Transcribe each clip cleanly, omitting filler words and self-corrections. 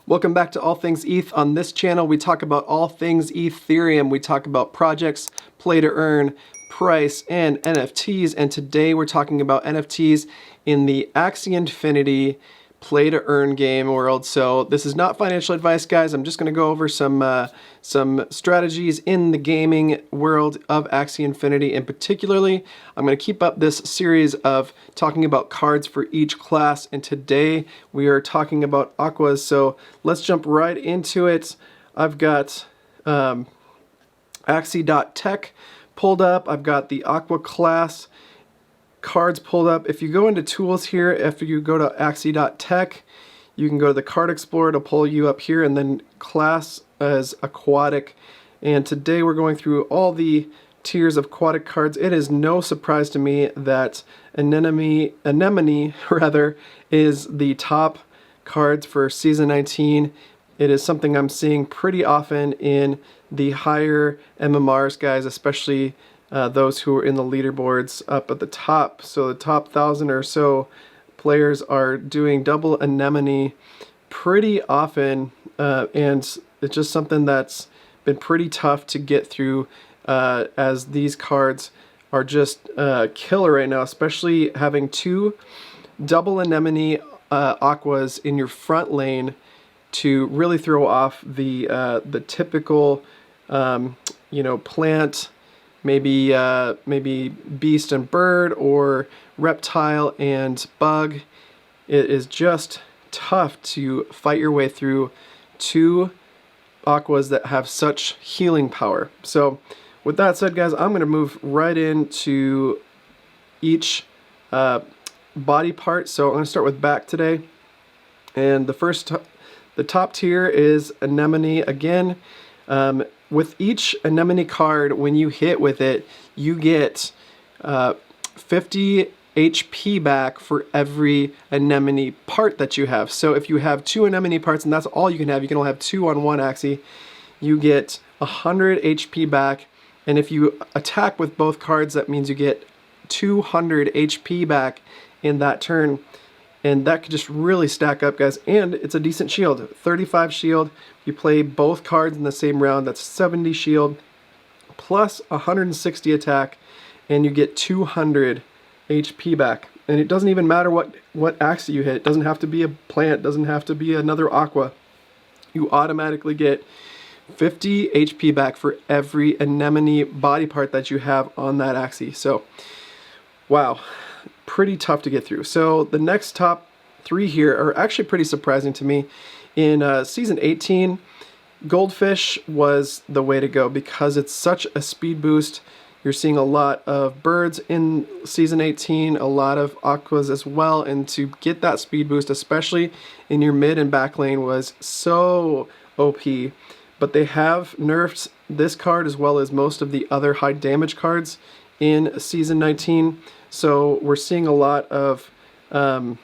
Welcome back to All Things ETH. On this channel, we talk about all things Ethereum. We talk about projects, play to earn, price, and NFTs. And today we're talking about NFTs in the Axie Infinity play to earn game world. So this is not financial advice, guys. I'm just going to go over some strategies in the gaming world of Axie Infinity. And particularly, I'm going to keep up this series of talking about cards for each class. And today we are talking about Aquas. So let's jump right into it. I've got Axie.tech pulled up. I've got the Aqua class cards pulled up. If you go into tools here, after you go to Axie.tech, you can go to the card explorer to pull you up here, and then class as aquatic. And today we're going through all the tiers of aquatic cards. It is no surprise to me that Anemone rather is the top cards for season 19. It is something I'm seeing pretty often in the higher MMRs, guys, especially those who are in the leaderboards up at the top. So the top 1,000 or so players are doing double Anemone pretty often, and it's just something that's been pretty tough to get through, as these cards are just killer right now, especially having two double Anemone Aquas in your front lane to really throw off the typical plant, maybe beast and bird, or reptile and bug. It is just tough to fight your way through two Aquas that have such healing power. So with that said, guys, I'm going to move right into each body part. So I'm going to start with back today. And the top tier is Anemone again. With each Anemone card, when you hit with it, you get 50 HP back for every Anemone part that you have. So if you have two Anemone parts, and that's all you can only have two on one Axie, you get 100 HP back. And if you attack with both cards, that means you get 200 HP back in that turn. And that could just really stack up, guys. And it's a decent shield. 35 shield. You play both cards in the same round. That's 70 shield plus 160 attack. And you get 200 HP back. And it doesn't even matter what Axie you hit. It doesn't have to be a plant. It doesn't have to be another Aqua. You automatically get 50 HP back for every Anemone body part that you have on that Axie. So, wow. Pretty tough to get through. So the next top three here are actually pretty surprising to me. In season 18, Goldfish was the way to go because it's such a speed boost. You're seeing a lot of birds in season 18, a lot of Aquas as well, and to get that speed boost, especially in your mid and back lane, was so OP. But they have nerfed this card as well as most of the other high damage cards in season 19. So we're seeing a lot of the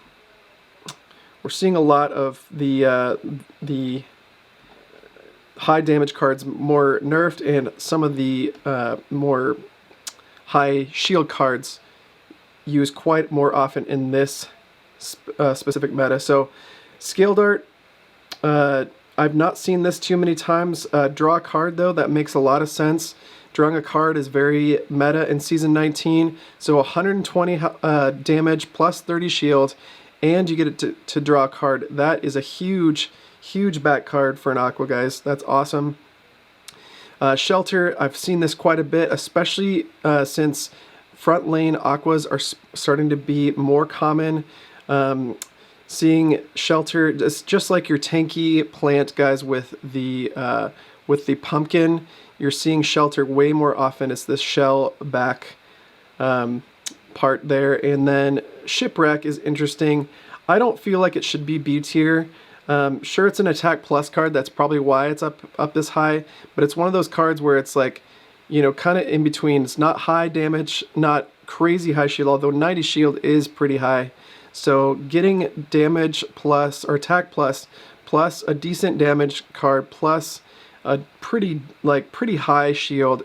high damage cards more nerfed, and some of the more high shield cards used quite more often in this specific meta. So Scale Dart, I've not seen this too many times. Draw a card though, that makes a lot of sense. Drawing a card is very meta in season 19. So 120 damage plus 30 shield, and you get it to draw a card. That is a huge back card for an Aqua, guys. That's awesome. Shelter, I've seen this quite a bit, especially since front lane Aquas are starting to be more common. Seeing Shelter, it's just like your tanky plant, guys, with the pumpkin. You're seeing Shelter way more often. It's this shell back part there. And then Shipwreck is interesting. I don't feel like it should be B tier. Sure, it's an attack plus card. That's probably why it's up this high. But it's one of those cards where it's like, kind of in between. It's not high damage, not crazy high shield, although 90 shield is pretty high. So getting damage plus or attack plus a decent damage card plus a pretty high shield,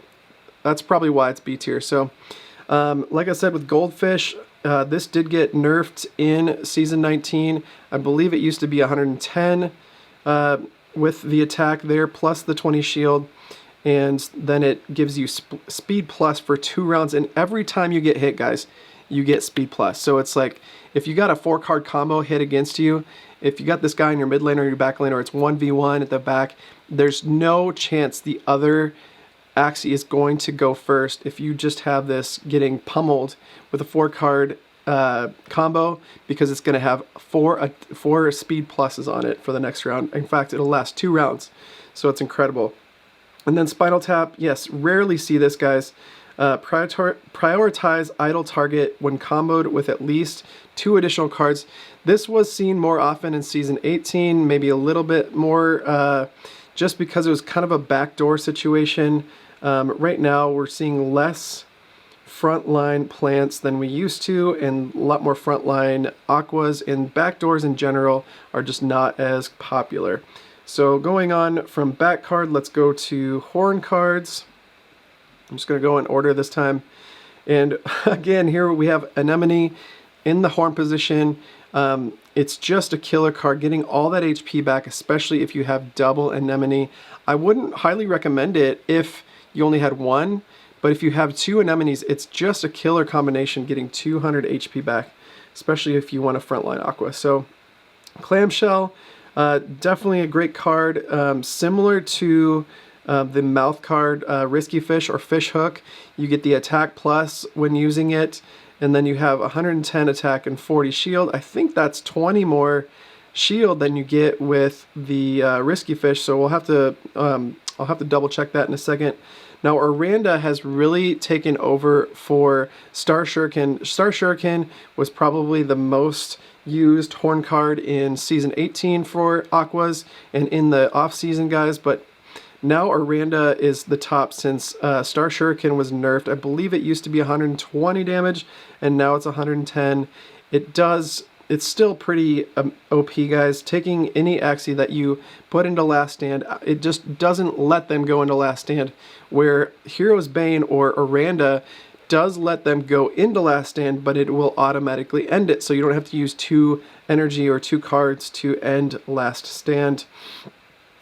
that's probably why it's B tier. So like I said with Goldfish, this did get nerfed in season 19. I believe it used to be 110 with the attack there, plus the 20 shield, and then it gives you speed plus for 2 rounds, and every time you get hit, guys, you get speed plus. So it's like, if you got a 4-card combo hit against you, if you got this guy in your mid lane or your back lane, or it's 1v1 at the back, there's no chance the other Axie is going to go first if you just have this getting pummeled with a 4-card combo, because it's going to have 4 speed pluses on it for the next round. In fact, it'll last 2 rounds, so it's incredible. And then Spinal Tap, yes, rarely see this, guys. Prioritize idle target when comboed with at least 2 additional cards. This was seen more often in Season 18, maybe a little bit more, just because it was kind of a backdoor situation. Right now, we're seeing less frontline plants than we used to, and a lot more frontline Aquas, and backdoors in general are just not as popular. So going on from back card, let's go to horn cards. I'm just going to go in order this time. And again, here we have Anemone in the horn position. It's just a killer card, getting all that HP back, especially if you have double Anemone. I wouldn't highly recommend it if you only had 1, but if you have 2 Anemones, it's just a killer combination, getting 200 HP back, especially if you want a frontline Aqua. So Clamshell, definitely a great card, similar to the mouth card, Risky Fish or Fish Hook. You get the attack plus when using it, and then you have 110 attack and 40 shield. I think that's 20 more shield than you get with the Risky Fish, so we'll have to I'll have to double check that in a second. Now Oranda has really taken over for Star Shuriken. Star Shuriken was probably the most used horn card in Season 18 for Aquas and in the off-season, guys, but now Oranda is the top since Star Shuriken was nerfed. I believe it used to be 120 damage, and now it's 110. It's still pretty OP, guys. Taking any Axie that you put into Last Stand, it just doesn't let them go into Last Stand, where Hero's Bane or Oranda does let them go into Last Stand, but it will automatically end it, so you don't have to use 2 energy or 2 cards to end Last Stand.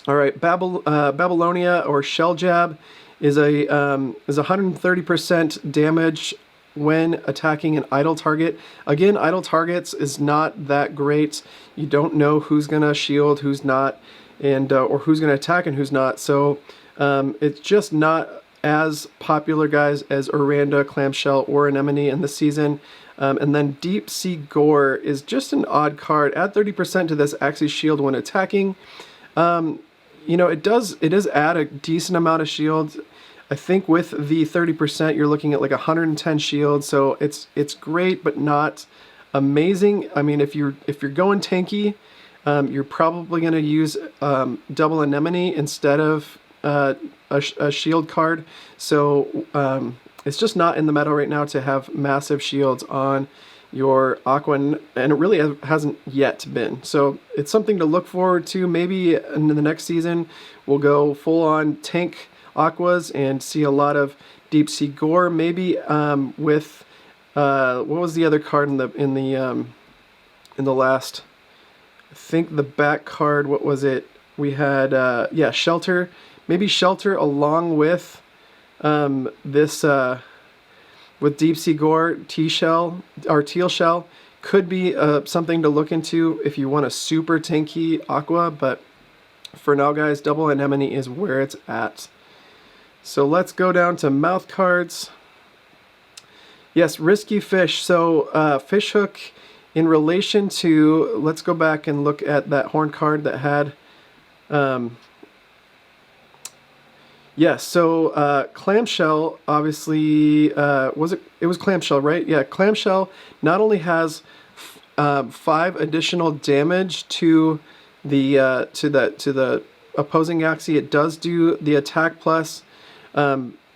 All right, Babylonia or Shell Jab is 130% damage when attacking an idle target. Again, idle targets is not that great. You don't know who's gonna shield, who's not, and or who's gonna attack and who's not. So it's just not as popular, guys, as Oranda, Clamshell, or Anemone in the season. And then Deep Sea Gore is just an odd card. Add 30% to this Axie shield when attacking. You know, it does add a decent amount of shield. I think with the 30%, you're looking at like 110 shield, so it's great, but not amazing. I mean, if you're going tanky, you're probably going to use double Anemone instead of a shield card. So it's just not in the meta right now to have massive shields on your Aqua, and it really hasn't yet been. So it's something to look forward to. Maybe in the next season, we'll go full on tank Aquas and see a lot of Deep Sea Gore. Maybe with what was the other card in the last? I think the back card. What was it? We had yeah, Shelter. Maybe Shelter along with this with Deep Sea Gore, T-Shell or Teal Shell could be something to look into if you want a super tanky Aqua. But for now, guys, double Anemone is where it's at. So let's go down to mouth cards. Yes, Risky Fish. So Fish Hook in relation to, let's go back and look at that horn card that had, yes, so Clamshell, obviously, it was Clamshell, right? Yeah, Clamshell not only has 5 additional damage to the opposing Axie, it does do the attack plus.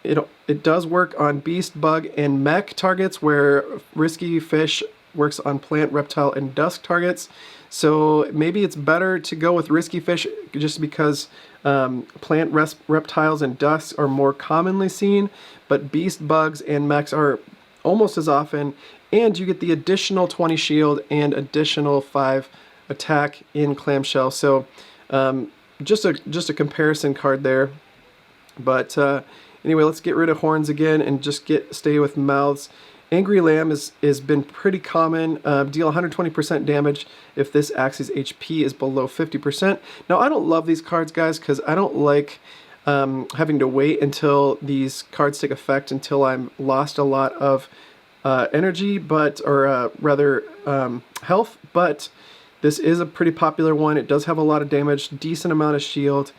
It does work on beast, bug, and mech targets, where Risky Fish works on plant, reptile, and dusk targets. So maybe it's better to go with Risky Fish just because plant, reptiles, and dusks are more commonly seen, but beast, bugs, and mechs are almost as often, and you get the additional 20 shield and additional 5 attack in Clamshell. So Just a comparison card there. But anyway, let's get rid of horns again and just stay with mouths. Angry Lamb has been pretty common. Deal 120% damage if this Axie's HP is below 50%. Now, I don't love these cards, guys, because I don't like having to wait until these cards take effect until I'm lost a lot of energy, or rather health. But this is a pretty popular one. It does have a lot of damage, decent amount of shield.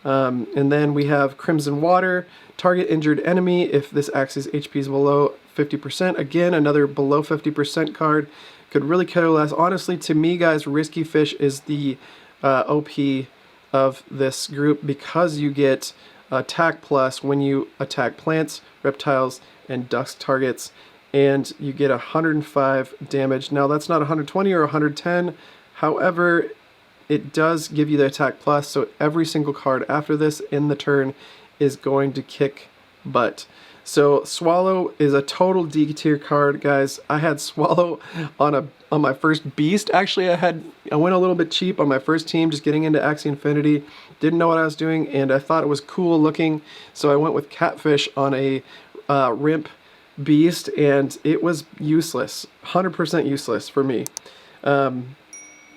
And then we have Crimson Water. Target injured enemy if this Axie's HP is below 50%. Again, another below 50% card. Could really care less. Honestly, to me, guys, Risky Fish is the OP of this group because you get attack plus when you attack plants, reptiles, and dusk targets. And you get 105 damage. Now, that's not 120 or 110. However, it does give you the attack plus, so every single card after this in the turn is going to kick butt. So Swallow is a total D tier card, guys. I had Swallow on my first beast. Actually, I went a little bit cheap on my first team, just getting into Axie Infinity. Didn't know what I was doing, and I thought it was cool looking, so I went with Catfish on a Rimp beast, and it was useless. 100% useless for me.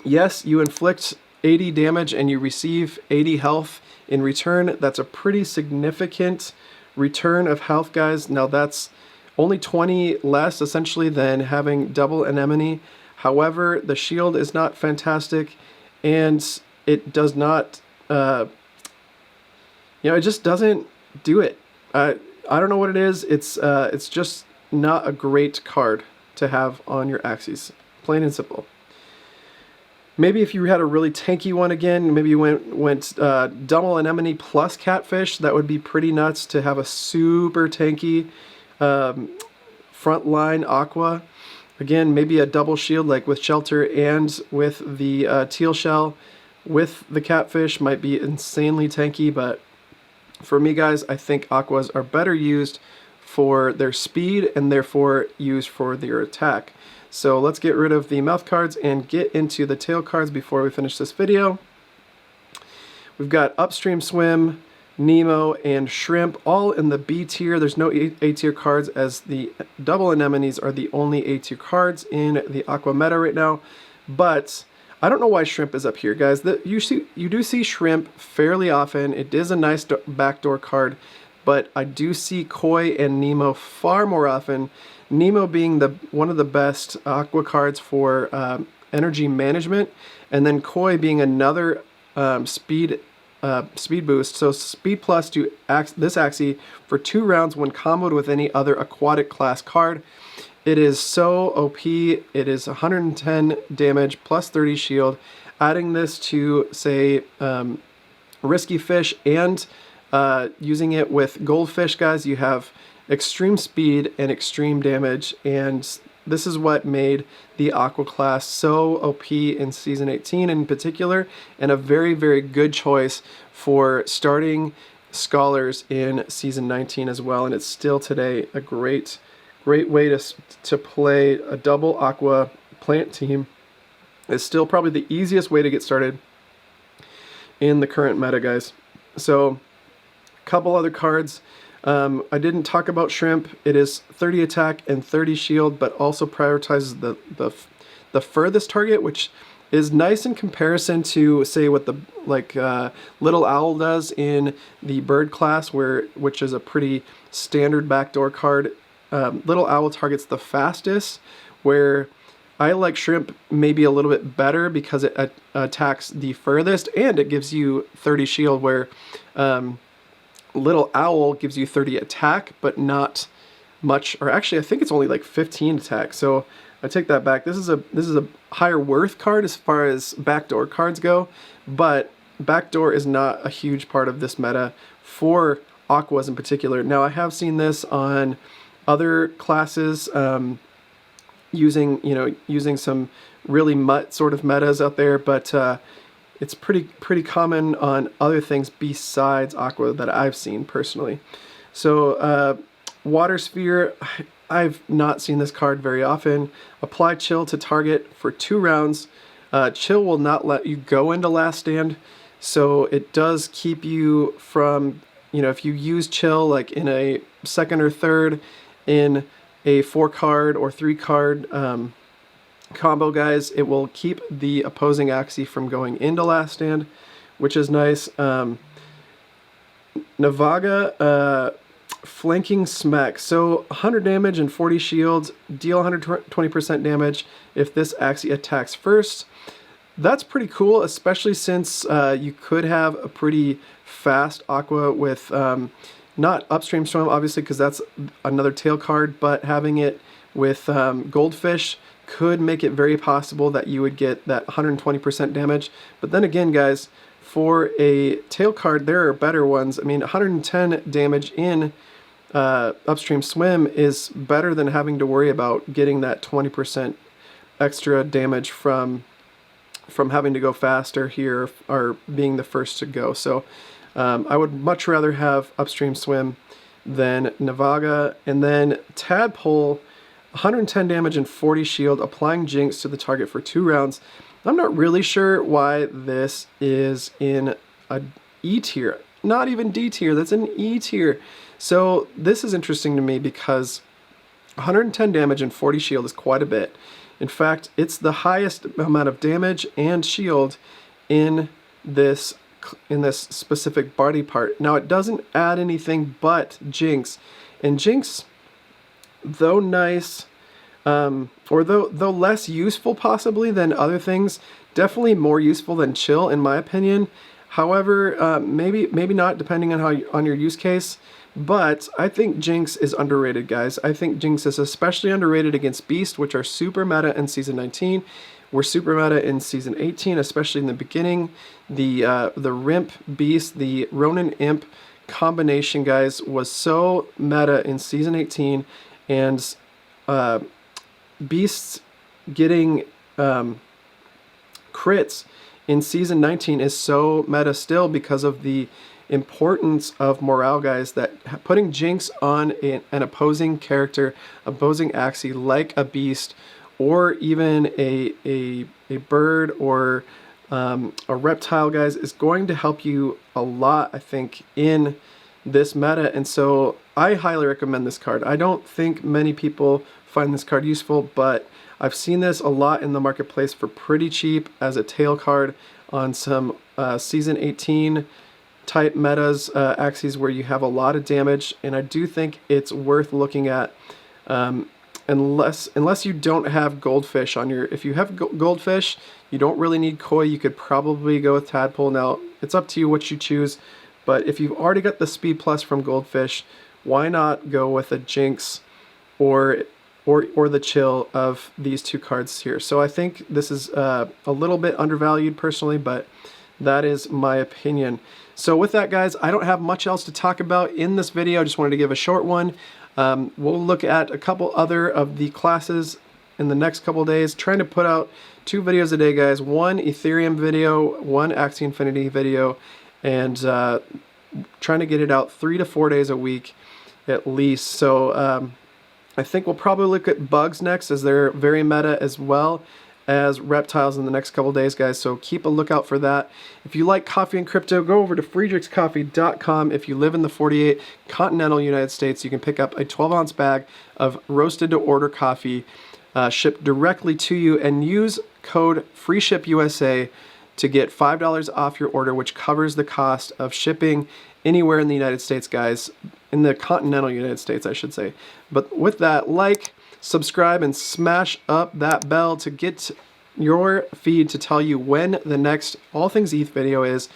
Yes, you inflict 80 damage and you receive 80 health in return. That's a pretty significant return of health, guys. Now that's only 20 less essentially than having double anemone. However, the shield is not fantastic, and it does not, it just doesn't do it. I don't know what it is. It's just not a great card to have on your Axies, plain and simple. Maybe if you had a really tanky one again, maybe you went double anemone plus Catfish, that would be pretty nuts to have a super tanky frontline Aqua. Again, maybe a double shield like with Shelter and with the Teal Shell with the Catfish might be insanely tanky, but for me, guys, I think Aquas are better used for their speed and therefore used for their attack. So let's get rid of the mouth cards and get into the tail cards before we finish this video. We've got Upstream Swim, Nemo, and Shrimp, all in the B tier. There's no A tier cards, as the double anemones are the only A tier cards in the Aqua meta right now. But I don't know why Shrimp is up here, guys. You do see Shrimp fairly often. It is a nice backdoor card, but I do see Koi and Nemo far more often. Nemo being one of the best Aqua cards for energy management, and then Koi being another speed boost. So speed plus to this Axie for 2 rounds when comboed with any other aquatic class card. It is so OP. It is 110 damage plus 30 shield. Adding this to, say, Risky Fish and using it with Goldfish, guys, you have extreme speed and extreme damage, and this is what made the Aqua class so OP in Season 18 in particular, and a very, very good choice for starting Scholars in Season 19 as well. And it's still today a great way to play a double Aqua plant team. It's still probably the easiest way to get started in the current meta, guys. So a couple other cards. I didn't talk about Shrimp. It is 30 attack and 30 shield, but also prioritizes the furthest target, which is nice in comparison to, say, what the Little Owl does in the bird class, which is a pretty standard backdoor card. Little Owl targets the fastest, where I like Shrimp maybe a little bit better because it attacks the furthest, and it gives you 30 shield, where Little Owl gives you 30 attack, but not much, or actually I think it's only like 15 attack. So I take that back. This is a higher worth card as far as backdoor cards go, but backdoor is not a huge part of this meta for Aquas in particular. Now I have seen this on other classes using some really mutt sort of metas out there, but it's pretty common on other things besides Aqua that I've seen personally. So Water Sphere, I've not seen this card very often. Apply Chill to target for 2 rounds. Chill will not let you go into Last Stand, so it does keep you from, you know, if you use chill like in a second or third in a 4-card or 3-card combo, guys, it will keep the opposing Axie from going into last stand, which is nice. Navaga, flanking smack. So 100 damage and 40 shields, deal 120% damage if this Axie attacks first. That's pretty cool, especially since you could have a pretty fast Aqua with not upstream swim, obviously, because that's another tail card, but having it with Goldfish could make it very possible that you would get that 120% damage. But then again, guys, for a tail card, there are better ones. I mean, 110 damage in upstream swim is better than having to worry about getting that 20% extra damage from having to go faster here or being the first to go. So I would much rather have upstream swim than Navaga. And then Tadpole, 110 damage and 40 shield, applying Jinx to the target for 2 rounds. I'm not really sure why this is in a E tier. Not even D tier, that's an E tier. So this is interesting to me because 110 damage and 40 shield is quite a bit. In fact, it's the highest amount of damage and shield in this specific body part. Now, it doesn't add anything but Jinx, and Jinx, though nice, or though less useful possibly than other things, definitely more useful than Chill in my opinion. However, maybe not depending on on your use case. But I think Jinx is underrated, guys. I think Jinx is especially underrated against Beast, which are super meta in Season 19. We're super meta in Season 18, especially in the beginning. The Rimp Beast, the Ronin Imp combination, guys, was so meta in Season 18. And Beasts getting crits in Season 19 is so meta still because of the importance of morale, guys, that putting Jinx on an opposing character, opposing Axie like a Beast or even a bird or a reptile, guys, is going to help you a lot, I think, in this meta. And so I highly recommend this card. I don't think many people find this card useful, but I've seen this a lot in the marketplace for pretty cheap as a tail card on some Season 18 type metas, Axies where you have a lot of damage, and I do think it's worth looking at unless you don't have Goldfish on your... If you have Goldfish, you don't really need Koi. You could probably go with Tadpole. Now, it's up to you what you choose, but if you've already got the Speed Plus from Goldfish, why not go with a Jinx or the Chill of these 2 cards here? So I think this is a little bit undervalued personally, but that is my opinion. So with that, guys, I don't have much else to talk about in this video. I just wanted to give a short one. We'll look at a couple other of the classes in the next couple days, trying to put out 2 videos a day, guys. 1 Ethereum video, 1 Axie Infinity video, and trying to get it out 3 to 4 days a week at least. So I think we'll probably look at bugs next, as they're very meta, as well as reptiles in the next couple days, guys, so keep a lookout for that. If you like coffee and crypto, go over to friedrichscoffee.com. If you live in the 48 continental United States, you can pick up a 12-ounce bag of roasted to order coffee shipped directly to you, and use code FREESHIPUSA to get $5 off your order, which covers the cost of shipping anywhere in the United States, guys, in the continental United States, I should say. But with that, like, subscribe, and smash up that bell to get your feed to tell you when the next All Things ETH video is.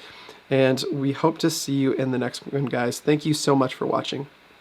And we hope to see you in the next one, guys. Thank you so much for watching.